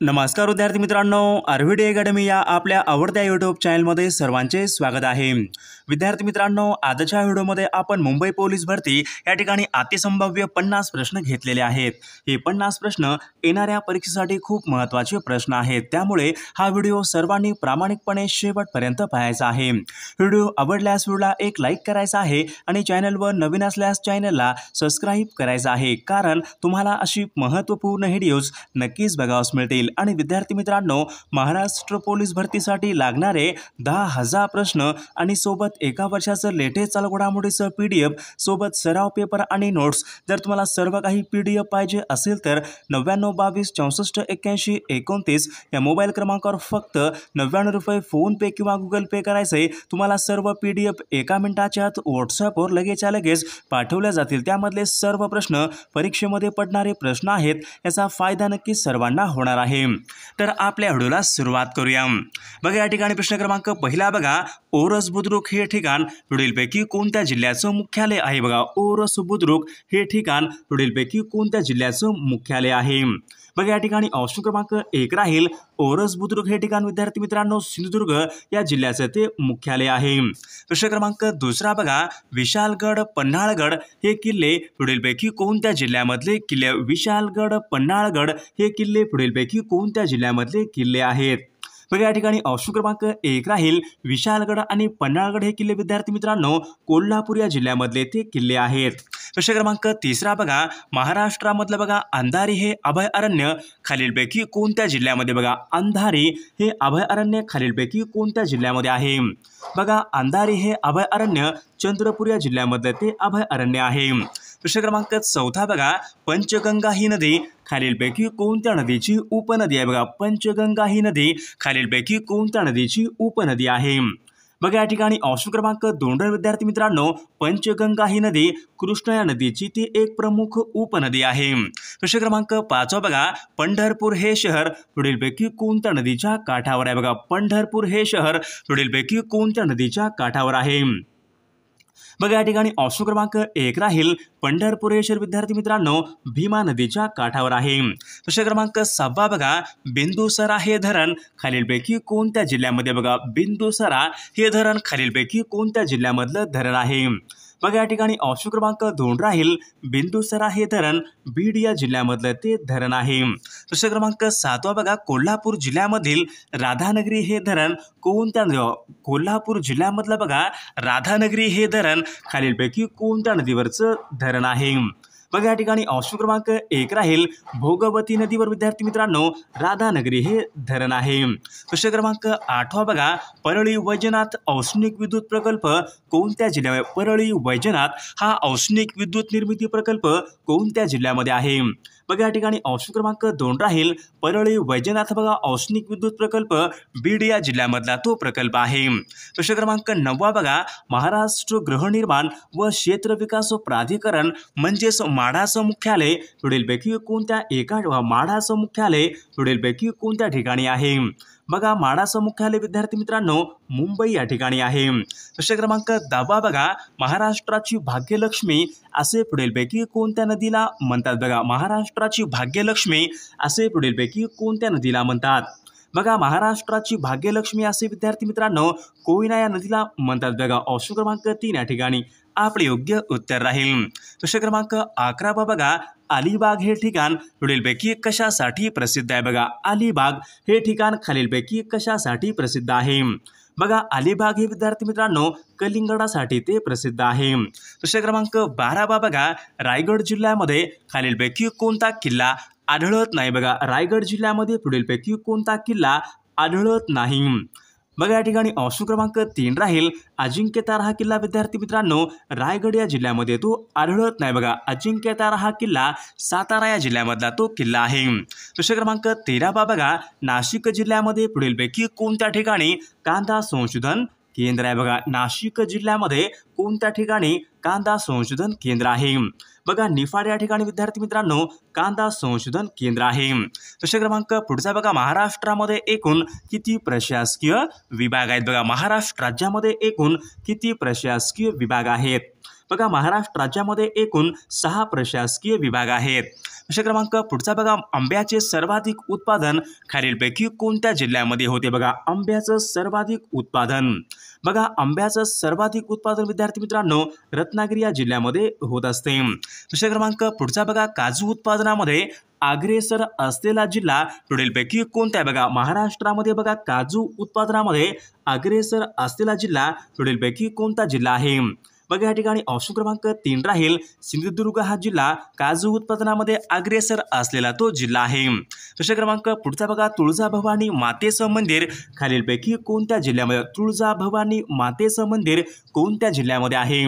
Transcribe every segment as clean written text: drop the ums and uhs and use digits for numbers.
नमस्कार विद्यार्थी मित्रांनो, आरव्हीडी अकॅडमी या आपल्या आवडत्या यूट्यूब चॅनलमध्ये सर्वांचे स्वागत आहे। विद्यार्थी मित्रांनो, आजच्या व्हिडिओमध्ये आपण मुंबई पोलीस भरती या ठिकाणी अतिसंभाव्य 50 प्रश्न घेतलेले आहेत। हे 50 प्रश्न येणाऱ्या परीक्षेसाठी खूप महत्त्वाचे प्रश्न आहेत, त्यामुळे हा व्हिडिओ सर्वांनी प्रामाणिकपणे शेवटपर्यंत पाहायचा आहे। व्हिडिओ आवडल्यास व्हिडिओला एक लाईक करायचा आहे आणि चॅनलवर नवीन असल्यास चॅनलला सबस्क्राइब करायचं आहे, कारण तुम्हाला अशी महत्त्वपूर्ण व्हिडिओज नक्कीच बघावयास मिळतील। आणि विद्यार्थी मित्रांनो, महाराष्ट्र पोलीस भरतीसाठी लागणारे 10,000 प्रश्न आणि सोबत एका वर्षाचं लेटेस्ट चालू घडामोडीचं PDF सोबत सराव पेपर आणि नोट्स, जर तुम्हाला सर्व काही PDF पाहिजे असेल तर 9922 64 81 29 या मोबाईल क्रमांकावर फक्त 99 रुपये फोन पे किंवा गुगल पे करायचे। तुम्हाला सर्व PDF एका मिनिटाच्या आत व्हॉट्सअपवर लगेच पाठवल्या जातील। त्यामधले सर्व प्रश्न परीक्षेमध्ये पडणारे प्रश्न आहेत, याचा फायदा नक्कीच सर्वांना होणार आहे। तर आपल्या व्हिडिओला सुरुवात करूया। बघा, या ठिकाणी प्रश्न क्रमांक पहिला बघा, ओरस बुद्रुक हे ठिकाण पुढीलपैकी कोणत्या जिल्ह्याचं मुख्यालय आहे? बघा, ओरस बुद्रुक हे ठिकाण पुढीलपैकी कोणत्या जिल्ह्याचं मुख्यालय आहे? बघा, या ठिकाणी ऑप्शन क्रमांक 1 राहील ओरस बुद्रुक हे ठिकाण विद्यार्थी मित्रांनो सिंधुदुर्ग या जिल्ह्याचं ते मुख्यालय आहे। प्रश्न क्रमांक दुसरा बघा, विशालगड पन्हाळगड हे किल्ले पुढीलपैकी कोणत्या जिल्ह्यामधले किल्ले? विशालगड पन्हाळगड हे किल्ले पुढीलपैकी कोणत्या जिल्ह्यामधले किल्ले आहेत? बघा, या ठिकाणी ऑप्शन क्रमांक 1 राहील विशालगड आणि पन्हाळगड हे किल्ले विद्यार्थी मित्रांनो कोल्हापूर या जिल्ह्यामधले ते किल्ले आहेत। प्रश्न क्रमांक तिसरा बघा, महाराष्ट्रामधलं बघा अंधारी हे अभयारण्य खालीलपैकी कोणत्या जिल्ह्यामध्ये? बघा, अंधारी हे अभयारण्य खालीलपैकी कोणत्या जिल्ह्यामध्ये आहे? बघा, अंधारी हे अभयारण्य चंद्रपूर या जिल्ह्यामध्ये ते अभयारण्य आहे। प्रश्न क्रमांक चौथा बघा, पंचगंगा ही नदी खालीलपैकी कोणत्या नदीची उपनदी आहे? बघा, पंचगंगा ही नदी खालीलपैकी कोणत्या नदीची उपनदी आहे? बघा, या ठिकाणी ऑप्शन क्रमांक 2 विद्यार्थी मित्रांनो पंचगंगा ही नदी कृष्णा या नदीची ती एक प्रमुख उपनदी आहे। प्रश्न क्रमांक 5 बघा, पंढरपूर हे शहर पुढीलपैकी कोणत्या नदीच्या काठावर आहे? बघा, पंढरपूर हे शहर पुढीलपैकी कोणत्या नदीच्या काठावर आहे? बघा, या ठिकाणी ऑप्शन क्रमांक 1 राहील पंढरपूर हे शहर विद्यार्थी मित्रांनो भीमा नदीच्या काठावर आहे। प्रश्न क्रमांक 6 बघा, बिंदुसरा हे धरण खालीलपैकी कोणत्या जिल्ह्यामध्ये? बघा, बिंदुसरा हे धरण खालीलपैकी कोणत्या जिल्ह्यामधलं धरण आहे? बघा, या ठिकाणी ऑप्शन क्रमांक 2 राहील बिंदुसरा हे धरण बीड या जिल्ह्यामधलं ते धरण आहे। प्रश्न क्रमांक 7 बघा, कोल्हापूर जिल्ह्यामधील राधानगरी हे धरण कोणत्या कोल्हापूर जिल्ह्यामधलं बघा राधानगरी हे धरण खालीलपैकी कोणत्या नदीवरचं धरण आहे? बघा, या ठिकाणी ऑप्शन क्रमांक 1 राहील भोगवती नदीवर विद्यार्थी मित्रांनो राधानगरी हे धरण आहे। प्रश्न क्रमांक 8 बघा, परळी वैजनाथ औष्णिक विद्युत प्रकल्प कोणत्या जिल्ह्यामध्ये? परळी वैजनाथ हा औष्णिक विद्युत निर्मिती प्रकल्प कोणत्या जिल्ह्यामध्ये आहे? बघा, या ठिकाणी ऑप्शन क्रमांक 2 राहील परळी वैजनाथ बघा औष्णिक विद्युत प्रकल्प बीड या जिल्ह्यामधला तो प्रकल्प आहे। प्रश्न क्रमांक 9 बघा, महाराष्ट्र गृहनिर्माण व क्षेत्र विकास प्राधिकरण म्हणजेच माढाचं मुख्यालय पुढीलपैकी कोणत्या माढाचं मुख्यालय पुढीलपैकी कोणत्या ठिकाणी आहे? बघा, माढाचं मुख्यालय विद्यार्थी मित्रांनो मुंबई या ठिकाणी आहे। प्रश्न क्रमांक 10 बघा, महाराष्ट्राची भाग्यलक्ष्मी असे पुढीलपैकी कोणत्या नदीला म्हणतात? बघा, महाराष्ट्राची भाग्यलक्ष्मी असे पुढीलपैकी कोणत्या नदीला म्हणतात? बघा, महाराष्ट्राची भाग्यलक्ष्मी असे विद्यार्थी मित्रांनो कोयना या नदीला म्हणतात। बघा, ऑप्शन क्रमांक 3 या ठिकाणी आपले योग्य उत्तर राहील। प्रश्न क्रमांक 11 बघा, अलिबाग हे ठिकाण पुढीलपैकी कशासाठी प्रसिद्ध आहे? बघा, अलिबाग हे ठिकाण खालीलपैकी कशासाठी प्रसिद्ध आहे? बघा, अलिबाग हे विद्यार्थी मित्रांनो कलिंगडासाठी ते प्रसिद्ध आहे। प्रश्न क्रमांक 12 बघा, रायगड जिल्ह्यामध्ये खालीलपैकी कोणता किल्ला आढळत नाही? बघा, रायगड जिल्ह्यामध्ये पुढीलपैकी कोणता किल्ला आढळत नाही? बघा, या ठिकाणी ऑप्शन क्रमांक 3 राहील अजिंक्यतारा हा किल्ला विद्यार्थी मित्रांनो रायगड या जिल्ह्यामध्ये तो आढळत नाही। बघा, अजिंक्यतारा हा किल्ला सातारा या जिल्ह्यामधला तो किल्ला आहे। प्रश्न क्रमांक 13 बघा, नाशिक जिल्ह्यामध्ये पुढीलपैकी कोणत्या ठिकाणी कांदा संशोधन केंद्र आहे? बघा, नाशिक जिल्ह्यामध्ये कोणत्या ठिकाणी कांदा संशोधन केंद्र आहे? बघा, निफाड या ठिकाणी विद्यार्थी मित्रांनो कांदा संशोधन केंद्र आहे। प्रश्न क्रमांक पुढचा बघा, महाराष्ट्रामध्ये एकूण किती प्रशासकीय विभाग आहेत? बघा, महाराष्ट्र राज्यामध्ये एकूण किती प्रशासकीय विभाग आहेत? बघा महाराष्ट्र राज्यामध्ये एकूण 6 प्रशासकीय विभाग आहेत. प्रश्न क्रमांक पुढचा बघा, आंब्याचे सर्वाधिक उत्पादन खालीलपैकी कोणत्या जिल्ह्यामध्ये होते? बघा आंब्याचं सर्वाधिक उत्पादन, बघा आंब्याचं सर्वाधिक उत्पादन विद्यार्थी मित्रांनो रत्नागिरी या जिल्ह्यामध्ये होत असते. प्रश्न क्रमांक पुढचा बघा, काजू उत्पादनामध्ये अग्रेसर असलेला जिल्हा पुढीलपैकी कोणता आहे? बघा महाराष्ट्रामध्ये बघा काजू उत्पादनामध्ये अग्रेसर असलेला जिल्हा पुढीलपैकी कोणता जिल्हा आहे? बघा या ठिकाणी ऑप्शन क्रमांक 3 राहील सिंधुदुर्ग हा जिल्हा काजू उत्पादनामध्ये अग्रेसर असलेला तो जिल्हा आहे. प्रश्न क्रमांक पुढचा बघा, तुळजाभवानी मातेचं मंदिर खालीलपैकी कोणत्या जिल्ह्यामध्ये? तुळजाभवानी मातेचं मंदिर कोणत्या जिल्ह्यामध्ये आहे?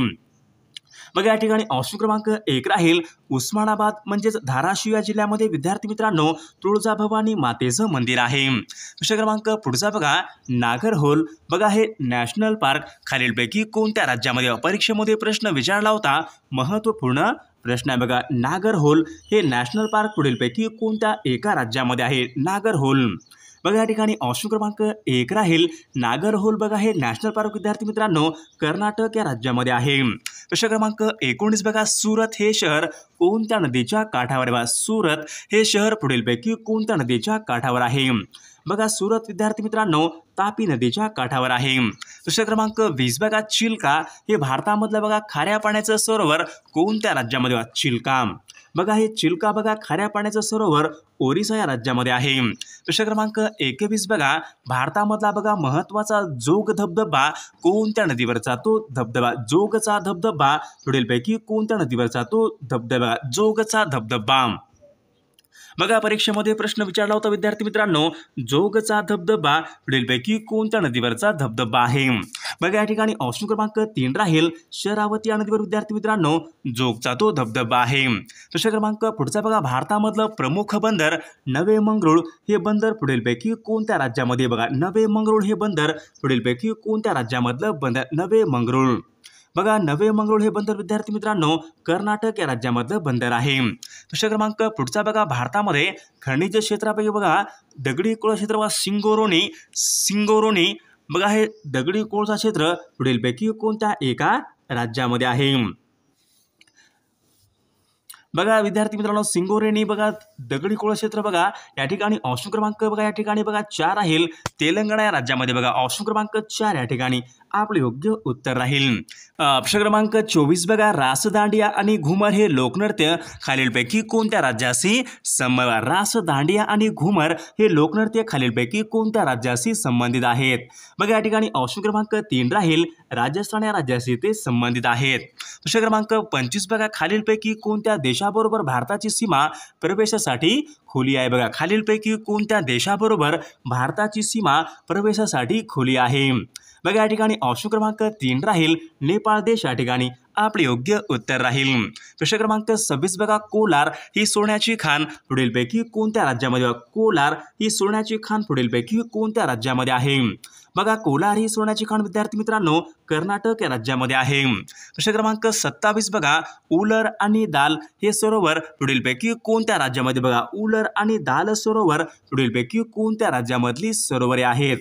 बघा या ठिकाणी ऑप्शन क्रमांक 1 राहील उस्मानाबाद म्हणजेच धाराशिव या जिल्ह्यामध्ये विद्यार्थी मित्रांनो तुळजाभवानी मातेचं मंदिर आहे. प्रश्न क्रमांक पुढचा बघा, नागरहोल बघा हे नॅशनल पार्क खालीलपैकी कोणत्या राज्यामध्ये? परीक्षेमध्ये प्रश्न विचारला होता, महत्त्वपूर्ण प्रश्न आहे बघा. नागरहोल हे नॅशनल पार्क पुढीलपैकी कोणत्या एका राज्यामध्ये आहे? नागरहोल बघा या ठिकाणी ऑप्शन क्रमांक 1 राहील नागरहोल बघा हे नॅशनल पार्क विद्यार्थी मित्रांनो कर्नाटक या राज्यामध्ये आहे. प्रश्न क्रमांक 19 बघा, सुरत हे शहर कोणत्या नदीच्या काठावर आहे? सुरत हे शहर पुढीलपैकी कोणत्या नदीच्या काठावर आहे? बघा सुरत विद्यार्थी मित्रांनो तापी नदीच्या काठावर आहे. प्रश्न क्रमांक 20 बघा, चिल्का हे भारतामधलं बघा खाऱ्या पाण्याचं सरोवर कोणत्या राज्यामध्ये? चिल्का बघा हे चिल्का बघा खाऱ्या पाण्याचं सरोवर ओरिसा या राज्यामध्ये आहे. प्रश्न क्रमांक 21 बघा, भारतामधला बघा महत्त्वाचा जोग धबधबा कोणत्या नदीवरचा? तो धबधबा जोगचा धबधबा पुढीलपैकी कोणत्या नदीवरचा? तो धबधबा जोगचा धबधबा. बघा परीक्षेमध्ये प्रश्न विचारला होता विद्यार्थी मित्रांनो जोगचा धबधबा पुढीलपैकी कोणत्या नदीवरचा धबधबा आहे? बघा या ठिकाणी ऑप्शन क्रमांक 3 राहील शरावती या नदीवर विद्यार्थी मित्रांनो जोगचा तो धबधबा आहे. प्रश्न क्रमांक पुढचा बघा, भारतामधलं प्रमुख बंदर नवे मंगरुळ हे बंदर पुढीलपैकी कोणत्या राज्यामध्ये? बघा नवे मंगरुळ हे बंदर पुढीलपैकी कोणत्या राज्यामधलं बंदर? नवे मंगरुळ बघा नवे मंगरुळ हे बंदर विद्यार्थी मित्रांनो कर्नाटक या राज्यामधलं बंदर आहे. प्रश्न क्रमांक पुढचा बघा, भारतामध्ये खनिज क्षेत्रापैकी बघा दगडी कोळसा क्षेत्र बघा सिंगोरोनी बघा हे दगडी कोळसा क्षेत्र पुढीलपैकी कोणत्या एका राज्यामध्ये आहे? बघा विद्यार्थी मित्रांनो सिंगोरेनी बघा दगडी कोळसा क्षेत्र बघा या ठिकाणी ऑप्शन क्रमांक बघा या ठिकाणी बघा 4 राहील तेलंगणा या राज्यामध्ये. बघा ऑप्शन क्रमांक 4 या ठिकाणी आपले योग्य उत्तर राहील. प्रश्न क्रमांक 24 बघा, रासदांडिया आणि घुमर हे लोकनृत्य खालीलपैकी कोणत्या राज्याशी संबंधित? रासदांडिया आणि घुमर हे लोकनृत्य खालीलपैकी कोणत्या राज्याशी संबंधित आहेत? बघा या ठिकाणी ऑप्शन क्रमांक 3 राहील राजस्थान या राज्याशी ते संबंधित आहेत. प्रश्न क्रमांक 25 बघा, खालीलपैकी कोणत्या देशाबरोबर भारताची सीमा प्रवेशासाठी खुली आहे? बघा खालीलपैकी कोणत्या देशाबरोबर भारताची सीमा प्रवेशासाठी खुली आहे? बघा या ठिकाणी ऑप्शन क्रमांक 3 राहील नेपाळ देश या ठिकाणी आपले योग्य उत्तर राहील. प्रश्न क्रमांक 26 बघा, कोलार ही सोन्याची खाण पुढीलपैकी कोणत्या राज्यामध्ये? कोलार ही सोन्याची खाण पुढीलपैकी कोणत्या राज्यामध्ये आहे? बघा कोलार ही सोन्याची खाण विद्यार्थी मित्रांनो कर्नाटक या राज्यामध्ये आहे. प्रश्न क्रमांक 27 बघा, उलर आणि दाल हे सरोवर पुढीलपैकी कोणत्या राज्यामध्ये? बघा उलर आणि दाल सरोवर पुढीलपैकी कोणत्या राज्यामधली सरोवरे आहेत?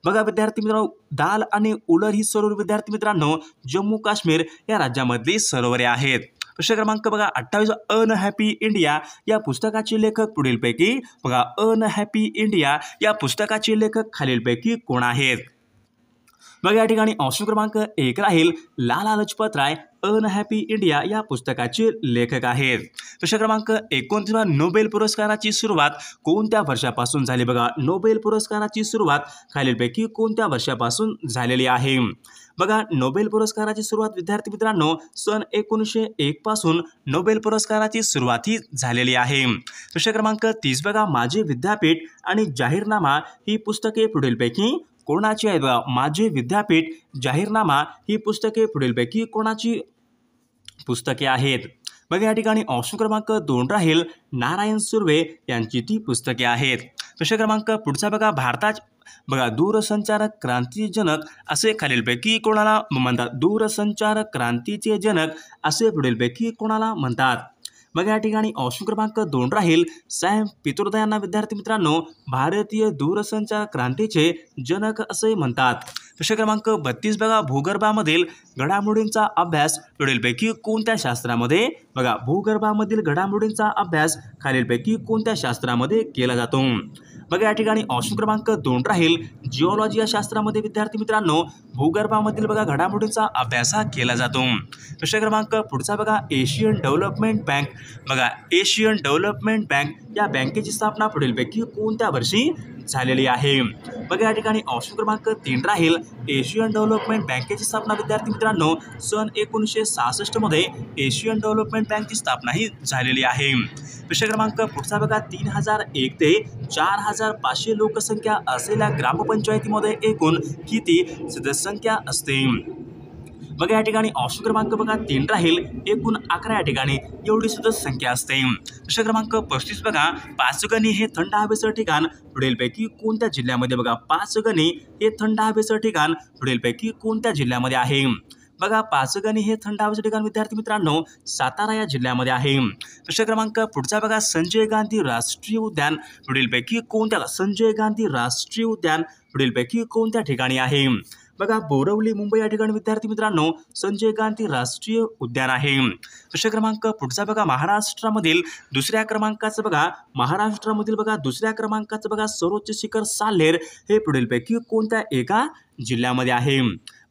बघा विद्यार्थी मित्रांनो दाल आणि उलर ही सरोवर विद्यार्थी मित्रांनो जम्मू काश्मीर या राज्यामधली सरोवरे आहेत. प्रश्न क्रमांक बघा 28 अनहॅपी इंडिया या पुस्तकाचे लेखक पुढीलपैकी बघा अनहॅपी इंडिया या पुस्तकाचे लेखक खालीलपैकी कोण आहेत? बघा या ठिकाणी ऑप्शन क्रमांक 1 राहील लाला लजपत राय अनहॅपी इंडिया या पुस्तकाचे लेखक आहेत. प्रश्न क्रमांक 29 नोबेल पुरस्काराची सुरुवात कोणत्या वर्षापासून झाली? बघा नोबेल पुरस्काराची सुरुवात खालीलपैकी कोणत्या वर्षापासून झालेली आहे? बघा नोबेल पुरस्काराची सुरुवात विद्यार्थी मित्रांनो सन 1901 पासून नोबेल पुरस्काराची सुरुवात ही झालेली आहे. प्रश्न क्रमांक 30 बघा, माझे विद्यापीठ आणि जाहीरनामा ही पुस्तके पुढीलपैकी कोणाची आहेत? बघा माझे विद्यापीठ जाहीरनामा ही पुस्तके पुढीलपैकी कोणाची पुस्तके आहेत? बघा या ठिकाणी ऑप्शन क्रमांक 2 राहील नारायण सुर्वे यांची ती पुस्तके आहेत. प्रश्न क्रमांक पुढचा बघा, भारतात बघा दूरसंचार क्रांतीचे जनक असे खालीलपैकी कोणाला म्हणतात? दूरसंचार क्रांतीचे जनक असे पुढीलपैकी कोणाला म्हणतात? मग या ठिकाणी ऑप्शन क्रमांक 2 राहील सॅम पित्रोदा यांना विद्यार्थी मित्रांनो भारतीय दूरसंचार क्रांतीचे जनक असे म्हणतात. प्रश्न क्रमांक 32 बघा भूगर्भामधील घडामोडींचा अभ्यास पुढीलपैकी कोणत्या शास्त्रामध्ये बघा भूगर्भामधील घडामोडींचा अभ्यास खालीलपैकी कोणत्या शास्त्रामध्ये केला जातो. बघा या ठिकाणी ऑप्शन क्रमांक 2 राहील जिओलॉजी या शास्त्रामध्ये विद्यार्थी मित्रांनो भूगर्भामधील बघा घडामोडींचा अभ्यास हा केला जातो. प्रश्न क्रमांक पुढचा बघा एशियन डेव्हलपमेंट बँक बघा एशियन डेव्हलपमेंट बँक या बँकेची स्थापना पुढीलपैकी कोणत्या वर्षी झालेली आहे. बघा या ठिकाणी ऑप्शन क्रमांक 3 राहील एशियन डेव्हलपमेंट बँकेची स्थापना विद्यार्थी मित्रांनो सन 1966 मध्ये एशियन डेव्हलपमेंट बँकची स्थापना ही झालेली आहे. प्रश्न क्रमांक पुढचा बघा 3001 ते 4500 लोकसंख्या असलेल्या ग्रामपंचायतीमध्ये एकूण किती सदस्यसंख्या असते. बघा या ठिकाणी ऑप्शन क्रमांक बघा 3 राहील एकूण 11 या ठिकाणी एवढी सदस्यसंख्या असते. प्रश्न क्रमांक 35 बघा पाचगणी हे थंड हवेचं ठिकाण पुढीलपैकी कोणत्या जिल्ह्यामध्ये बघा पाचगणी हे थंड हवेचं ठिकाण पुढीलपैकी कोणत्या जिल्ह्यामध्ये आहे. बघा पाचगणी हे थंड हवेचं ठिकाण विद्यार्थी मित्रांनो सातारा या जिल्ह्यामध्ये आहे. प्रश्न क्रमांक पुढचा बघा संजय गांधी राष्ट्रीय उद्यान पुढीलपैकी कोणत्या संजय गांधी राष्ट्रीय उद्यान पुढीलपैकी कोणत्या ठिकाणी आहे. बघा बोरवली मुंबई या ठिकाणी विद्यार्थी मित्रांनो संजय गांधी राष्ट्रीय उद्यान आहे. प्रश्न क्रमांक पुढचा बघा महाराष्ट्रामधील दुसऱ्या क्रमांकाचं बघा सर्वोच्च शिखर साल्हेर हे पुढीलपैकी कोणत्या एका जिल्ह्यामध्ये आहे.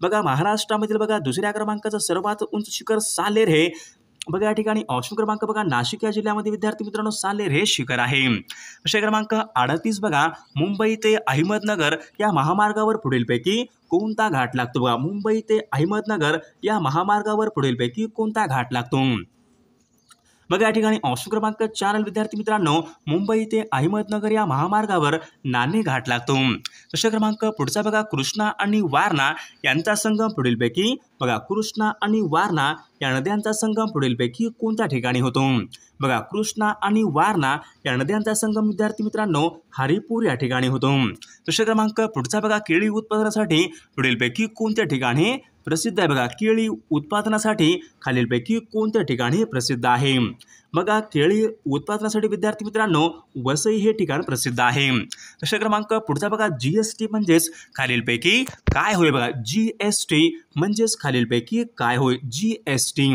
बघा महाराष्ट्रामधील बघा दुसऱ्या क्रमांकाचं सर्वात उंच शिखर साल्हेर हे बघा या ठिकाणी ऑप्शन क्रमांक बघा नाशिक या जिल्ह्यामध्ये विद्यार्थी मित्रांनो साल्हेर हे शिखर आहे. प्रश्न क्रमांक 38 बघा मुंबई ते अहमदनगर या महामार्गावर पुढीलपैकी कोणता घाट लागतो. बघा मुंबई ते अहमदनगर या महामार्गावर पुढीलपैकी कोणता घाट लागतो. बघा या ठिकाणी ऑप्शन क्रमांक 4 विद्यार्थी मित्रांनो मुंबई ते अहमदनगर या महामार्गावर नाणे घाट लागतो. प्रश्न क्रमांक पुढचा बघा कृष्णा आणि वारणा यांचा संगम पुढीलपैकी बघा कृष्णा आणि वारणा या नद्यांचा संगम पुढीलपैकी कोणत्या ठिकाणी होतो. बघा कृष्णा आणि वारणा या नद्यांचा संगम विद्यार्थी मित्रांनो हरिपूर या ठिकाणी होतो. प्रश्न क्रमांक पुढचा बघा केळी उत्पादनासाठी पुढीलपैकी कोणत्या ठिकाणी प्रसिद्ध आहे. बघा केळी उत्पादनासाठी खालीलपैकी कोणत्या ठिकाणी प्रसिद्ध आहे. बघा केळी उत्पादनासाठी विद्यार्थी मित्रांनो वसई हे ठिकाण प्रसिद्ध आहे. प्रश्न क्रमांक पुढचा बघा जीएसटी म्हणजेच खालीलपैकी काय होय. बघा जीएसटी म्हणजेच खालीलपैकी काय होय. GST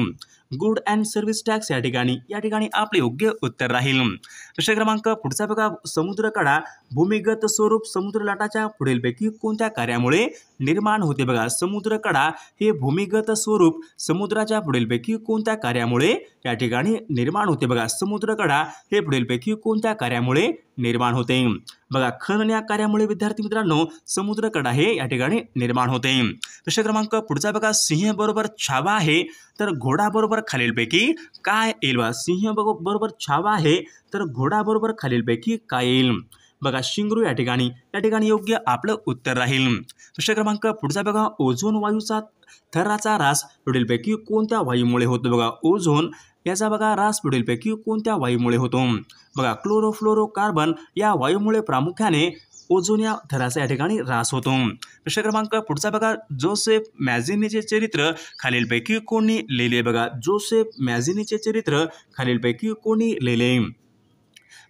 good and service tax या ठिकाणी आपले योग्य उत्तर राहील. प्रश्न क्रमांक पुढचा बघा समुद्रकडा भूमिगत स्वरूप समुद्र लाटाच्या पुढीलपैकी कोणत्या कार्यामुळे निर्माण होते. बघा समुद्रकडा हे भूमिगत स्वरूप समुद्राच्या पुढीलपैकी कोणत्या कार्यामुळे या ठिकाणी निर्माण होते. बघा समुद्रकडा हे पुढीलपैकी कोणत्या कार्यामुळे निर्माण होते. बघा खनन या कार्यामुळे विद्यार्थी मित्रांनो समुद्रकडा हे या ठिकाणी निर्माण होते. प्रश्न क्रमांक पुढचा बघा सिंह बरोबर छावा आहे तर घोडा बरोबर खालीलपैकी काय येईल. बघा सिंह बरोबर छावा आहे तर घोडा बरोबर खालीलपैकी काय येईल. बघा शिंगरू या ठिकाणी योग्य आपलं उत्तर राहील. प्रश्न क्रमांक पुढचा बघा ओझोन वायूचा थराचा ऱ्हास पुढीलपैकी कोणत्या वायूमुळे होतो. बघा ओझोन याचा बघा ऱ्हास पुढीलपैकी कोणत्या वायूमुळे होतो. बघा क्लोरोफ्लोरोकार्बन या वायूमुळे प्रामुख्याने ओझोन या थराचा या ठिकाणी ऱ्हास होतो. प्रश्न क्रमांक पुढचा बघा जोसेफ मॅझिनीचे चरित्र खालीलपैकी कोणी लिहिले. बघा जोसेफ मॅझिनीचे चरित्र खालीलपैकी कोणी लिहिले.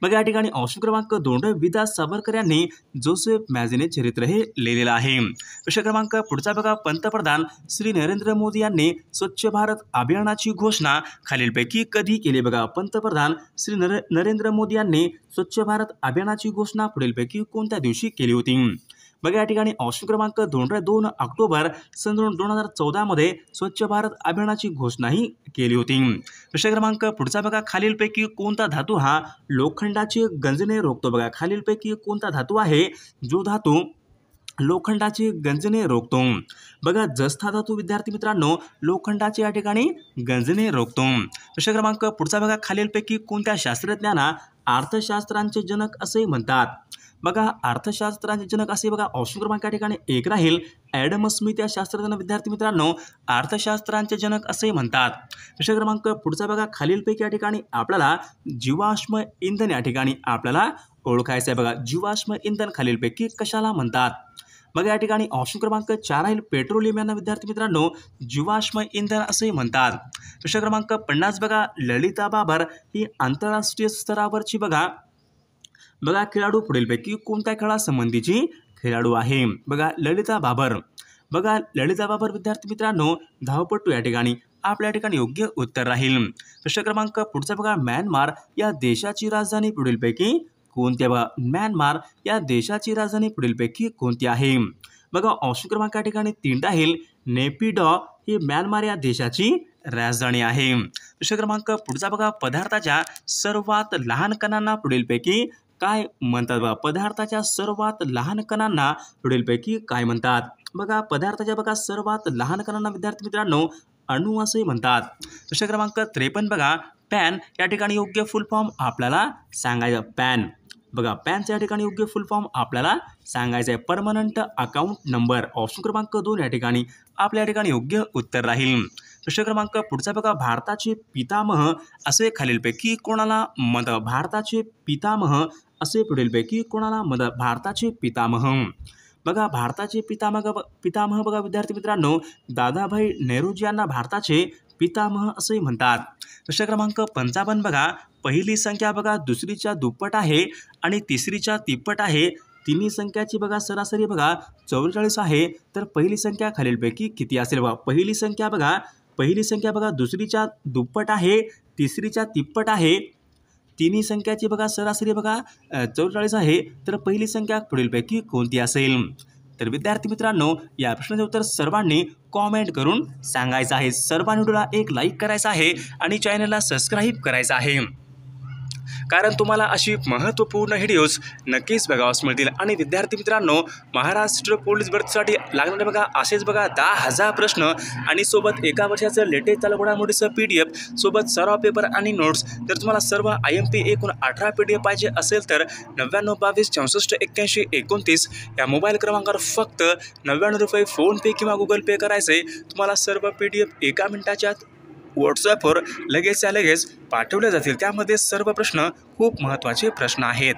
बघा या ठिकाणी ऑप्शन क्रमांक 2 विदा सावरकर यांनी जोसेफ मॅझिनी चरित्र हे लिहिलेलं आहे. प्रश्न क्रमांक पुढचा बघा पंतप्रधान श्री नरेंद्र मोदी यांनी स्वच्छ भारत अभियानाची घोषणा खालीलपैकी कधी केली. बघा पंतप्रधान श्री नरेंद्र मोदी यांनी स्वच्छ भारत अभियानाची घोषणा पुढीलपैकी कोणत्या दिवशी केली होती. बघा या ठिकाणी ऑप्शन क्रमांक 2 ऑक्टोबर सन 2014 मध्ये स्वच्छ भारत अभियानाची घोषणाही केली होती. प्रश्न क्रमांक पुढचा बघा खालीलपैकी कोणता धातू हा लोखंडाचे गंजणे रोखतो. बघा खालीलपैकी कोणता धातू आहे जो धातू लोखंडाचे गंजणे रोखतो. बघा जस्ता धातू विद्यार्थी मित्रांनो लोखंडाचे या ठिकाणी गंजणे रोखतो. प्रश्न क्रमांक पुढचा बघा खालीलपैकी कोणत्या शास्त्रज्ञांना अर्थशास्त्रांचे जनक असे म्हणतात. बघा अर्थशास्त्राचे जनक असे बघा ऑप्शन क्रमांक या ठिकाणी 1 राहील ॲडम स्मिथ या शास्त्रज्ञांना विद्यार्थी मित्रांनो अर्थशास्त्रांचे जनक असे म्हणतात. प्रश्न क्रमांक पुढचा बघा खालीलपैकी या ठिकाणी आपल्याला जीवाश्म इंधन या ठिकाणी आपल्याला ओळखायचं आहे. बघा जीवाश्म इंधन खालीलपैकी कशाला म्हणतात. मग या ठिकाणी ऑप्शन क्रमांक 4 राहील पेट्रोलियम यांना विद्यार्थी मित्रांनो जीवाश्म इंधन असे म्हणतात. प्रश्न क्रमांक 50 बघा ललिता बाबर ही आंतरराष्ट्रीय स्तरावरची बघा खेळाडू पुढीलपैकी कोणत्या खेळासंबंधीची खेळाडू आहे. बघा ललिता बाबर विद्यार्थी मित्रांनो धावपटू या ठिकाणी आपल्या ठिकाणी योग्य उत्तर राहील. प्रश्न क्रमांक पुढचा बघा म्यानमार या देशाची राजधानी पुढीलपैकी कोणती. बघा म्यानमार या देशाची राजधानी पुढीलपैकी कोणती आहे. बघा ऑप्शन क्रमांक या ठिकाणी 3 राहील नेपिडॉ ही म्यानमार या देशाची राजधानी आहे. प्रश्न क्रमांक पुढचा बघा पदार्थाच्या सर्वात लहान कणांना पुढीलपैकी काय म्हणतात. बघा पदार्थाच्या सर्वात लहान कणांना पुढीलपैकी काय म्हणतात. बघा पदार्थाच्या सर्वात लहान कणांना विद्यार्थी मित्रांनो अणू असे म्हणतात. प्रश्न क्रमांक 53 बघा पॅन या ठिकाणी योग्य फुल फॉर्म आपल्याला सांगायचं. पॅन बघा पॅनच्या या ठिकाणी योग्य फुल फॉर्म आपल्याला सांगायचं आहे परमनंट अकाउंट नंबर. ऑप्शन क्रमांक 2 या ठिकाणी आपल्या ठिकाणी योग्य उत्तर राहील. प्रश्न क्रमांक पुढचा बघा भारताचे पितामह असे खालीलपैकी कोणाला म्हणतात. भारताचे पितामह असे पुढीलपैकी कोणाला म्हणतात. भारताचे पितामह बघा भारताचे पितामह बघा विद्यार्थी मित्रांनो दादाभाई नेहरूजी यांना भारताचे पितामह असे म्हणतात. प्रश्न क्रमांक 55 बघा पहिली संख्या बघा दुसरीच्या दुप्पट आहे आणि तिसरीच्या तिप्पट आहे. तिन्ही संख्याची सरासरी 44 आहे. तर पहिली संख्या खालीलपैकी किती असेल. बघा पहिली संख्या बघा दुसरीच्या दुप्पट आहे, तिसरीच्या तिप्पट आहे. तिन्ही संख्याची सरासरी 44 आहे. तर पहिली संख्या पुढीलपैकी कोणती असेल. तर विद्यार्थी मित्रांनो या प्रश्नाचे उत्तर सर्वांनी कॉमेंट करून सांगायचं आहे. सर्वांनी व्हिडिओला एक लाईक करायचा आहे आणि चॅनलला सबस्क्राईब करायचं आहे, कारण तुम्हाला अशी महत्त्वपूर्ण व्हिडिओज नक्कीच बघावास मिळतील. आणि विद्यार्थी मित्रांनो महाराष्ट्र पोलीस भरतीसाठी लागणारे असेच 10,000 प्रश्न आणि सोबत एका वर्षाचं लेटेस्ट चालू घडामोडीचं PDF सोबत सर्व पेपर आणि नोट्स. तर तुम्हाला सर्व IMP एकूण 18 PDF पाहिजे असेल तर 99 22 64 81 29 या मोबाईल क्रमांकावर फक्त 99 रुपये फोनपे किंवा गुगल पे करायचे. तुम्हाला सर्व PDF एका मिनिटाच्या व्हॉट्सॲपवर लगेच पाठवले जातील. त्यामध्ये सर्व प्रश्न खूप महत्त्वाचे प्रश्न आहेत.